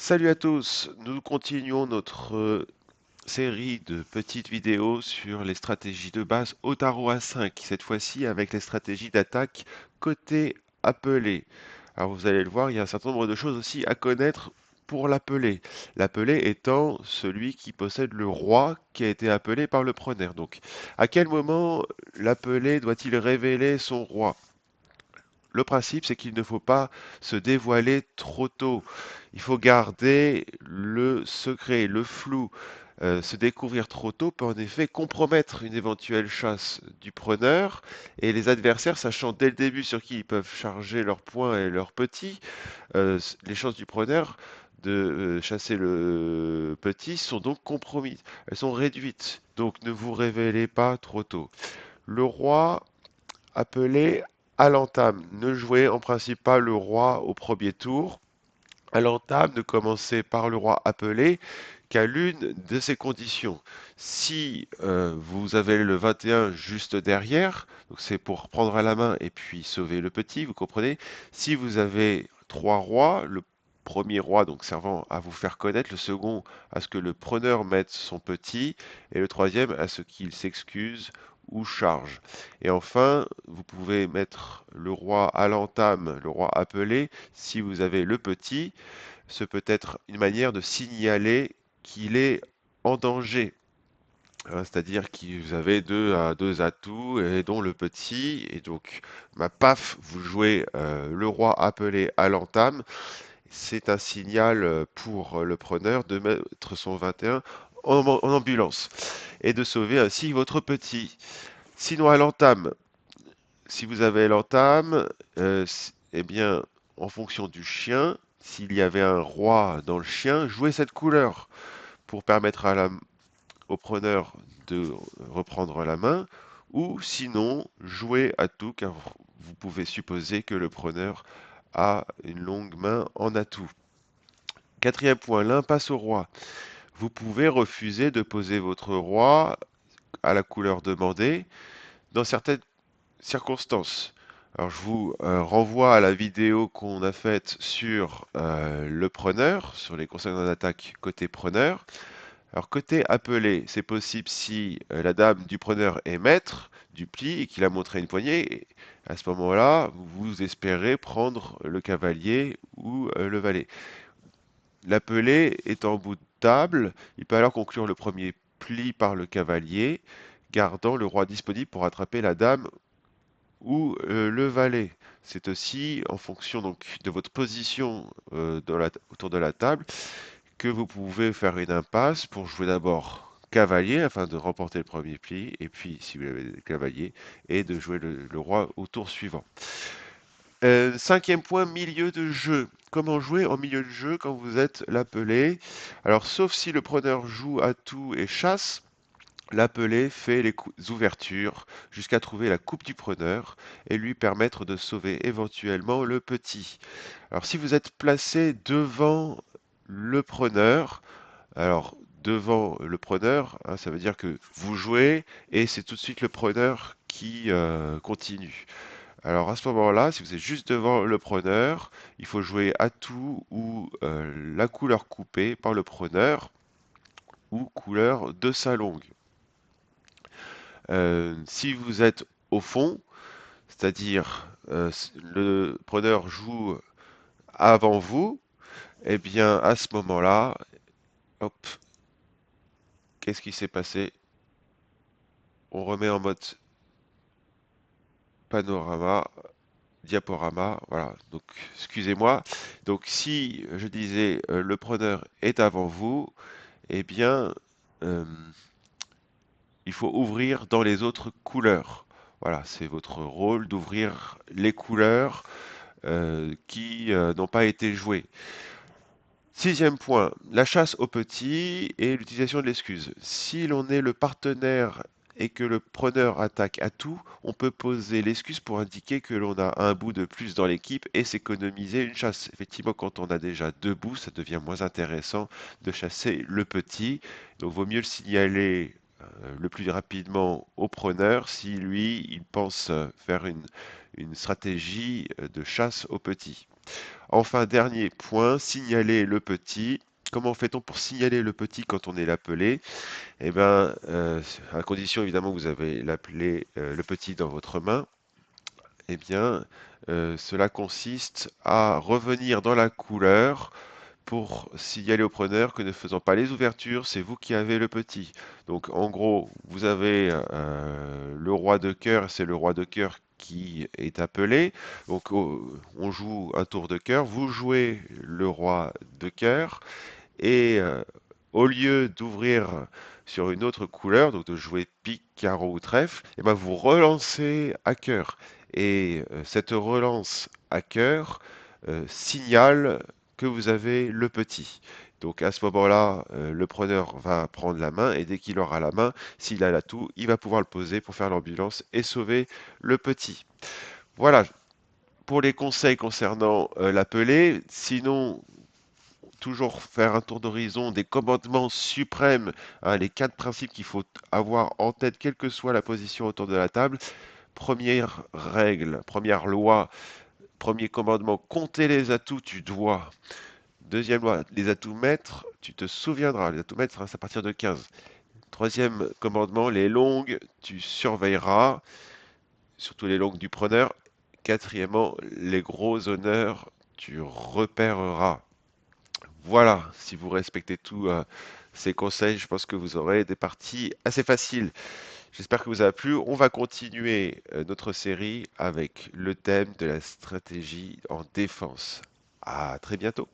Salut à tous, nous continuons notre série de petites vidéos sur les stratégies de base au tarot A5, cette fois-ci avec les stratégies d'attaque côté appelé. Alors vous allez le voir, il y a un certain nombre de choses aussi à connaître pour l'appelé. L'appelé étant celui qui possède le roi qui a été appelé par le preneur. Donc à quel moment l'appelé doit-il révéler son roi? Le principe, c'est qu'il ne faut pas se dévoiler trop tôt. Il faut garder le secret, le flou. Se découvrir trop tôt peut en effet compromettre une éventuelle chasse du preneur et les adversaires, sachant dès le début sur qui ils peuvent charger leurs points et leurs petits, les chances du preneur de chasser le petit sont donc compromises. Elles sont réduites. Donc ne vous révélez pas trop tôt. Le roi appelé à l'entame. Ne jouez en principe pas le roi au premier tour. À l'entame, ne commencez par le roi appelé qu'à l'une de ces conditions. Si vous avez le 21 juste derrière, donc c'est pour prendre à la main et puis sauver le petit, vous comprenez? Si vous avez trois rois, le premier roi donc servant à vous faire connaître, le second à ce que le preneur mette son petit, et le troisième à ce qu'il s'excuse ou charge. Et enfin, vous pouvez mettre le roi à l'entame, le roi appelé, si vous avez le petit, ce peut être une manière de signaler qu'il est en danger. C'est-à-dire que vous avez deux atouts et dont le petit, et donc paf, vous jouez le roi appelé à l'entame. C'est un signal pour le preneur de mettre son 21 en ambulance et de sauver ainsi votre petit. Sinon, à l'entame, si vous avez l'entame, eh bien, en fonction du chien, s'il y avait un roi dans le chien, jouez cette couleur pour permettre au preneur de reprendre la main, ou sinon, jouez à tout, car vous pouvez supposer que le preneur a une longue main en atout. Quatrième point, l'impasse au roi. Vous pouvez refuser de poser votre roi à la couleur demandée dans certaines circonstances. Alors je vous renvoie à la vidéo qu'on a faite sur le preneur, sur les conseils en attaque côté preneur. Alors côté appelé, c'est possible si la dame du preneur est maître du pli et qu'il a montré une poignée. Et à ce moment-là, vous espérez prendre le cavalier ou le valet. L'appelé est en bout de table, il peut alors conclure le premier pli par le cavalier, gardant le roi disponible pour attraper la dame ou le valet. C'est aussi en fonction donc de votre position autour de la table que vous pouvez faire une impasse pour jouer d'abord cavalier afin de remporter le premier pli, et puis si vous avez le cavalier, et de jouer le roi au tour suivant. Cinquième point, milieu de jeu. Comment jouer en milieu de jeu quand vous êtes l'appelé? Alors, sauf si le preneur joue à tout et chasse, l'appelé fait les ouvertures jusqu'à trouver la coupe du preneur et lui permettre de sauver éventuellement le petit. Alors si vous êtes placé devant le preneur, alors devant le preneur, hein, ça veut dire que vous jouez et c'est tout de suite le preneur qui continue. Alors à ce moment-là, si vous êtes juste devant le preneur, il faut jouer atout ou la couleur coupée par le preneur ou couleur de sa longue. Si vous êtes au fond, c'est-à-dire le preneur joue avant vous, eh bien à ce moment-là, hop, qu'est-ce qui s'est passé? On remet en mode panorama, diaporama, voilà. Donc excusez-moi. Donc si je disais le preneur est avant vous, eh bien euh, il faut ouvrir dans les autres couleurs. Voilà, c'est votre rôle d'ouvrir les couleurs qui n'ont pas été joués. Sixième point, la chasse aux petits et l'utilisation de l'excuse. Si l'on est le partenaire et que le preneur attaque à tout, on peut poser l'excuse pour indiquer que l'on a un bout de plus dans l'équipe et s'économiser une chasse. Effectivement, quand on a déjà deux bouts, ça devient moins intéressant de chasser le petit. Donc, vaut mieux le signaler le plus rapidement au preneur si lui, il pense faire une stratégie de chasse au petit. Enfin, dernier point, signaler le petit. Comment fait-on pour signaler le petit quand on est l'appelé? Eh bien, à condition évidemment que vous avez l'appelé le petit dans votre main, eh bien, cela consiste à revenir dans la couleur pour signaler au preneur que ne faisant pas les ouvertures, c'est vous qui avez le petit. Donc en gros, vous avez le roi de cœur, c'est le roi de cœur qui est appelé. Donc on joue un tour de cœur, vous jouez le roi de cœur et au lieu d'ouvrir sur une autre couleur, donc de jouer pique, carreau ou trèfle, et ben vous relancez à cœur. Et cette relance à cœur signale que vous avez le petit. Donc à ce moment-là, le preneur va prendre la main et dès qu'il aura la main, s'il a l'atout, il va pouvoir le poser pour faire l'ambulance et sauver le petit. Voilà pour les conseils concernant l'appelé. Sinon, toujours faire un tour d'horizon des commandements suprêmes, hein, les quatre principes qu'il faut avoir en tête, quelle que soit la position autour de la table. Première règle, première loi, premier commandement, compter les atouts, tu dois. Deuxième loi, les atouts maîtres, tu te souviendras, les atouts maîtres, hein, c'est à partir de 15. Troisième commandement, les longues, tu surveilleras, surtout les longues du preneur. Quatrièmement, les gros honneurs, tu repéreras. Voilà, si vous respectez tous ces conseils, je pense que vous aurez des parties assez faciles. J'espère que vous a plu. On va continuer notre série avec le thème de la stratégie en défense. À très bientôt.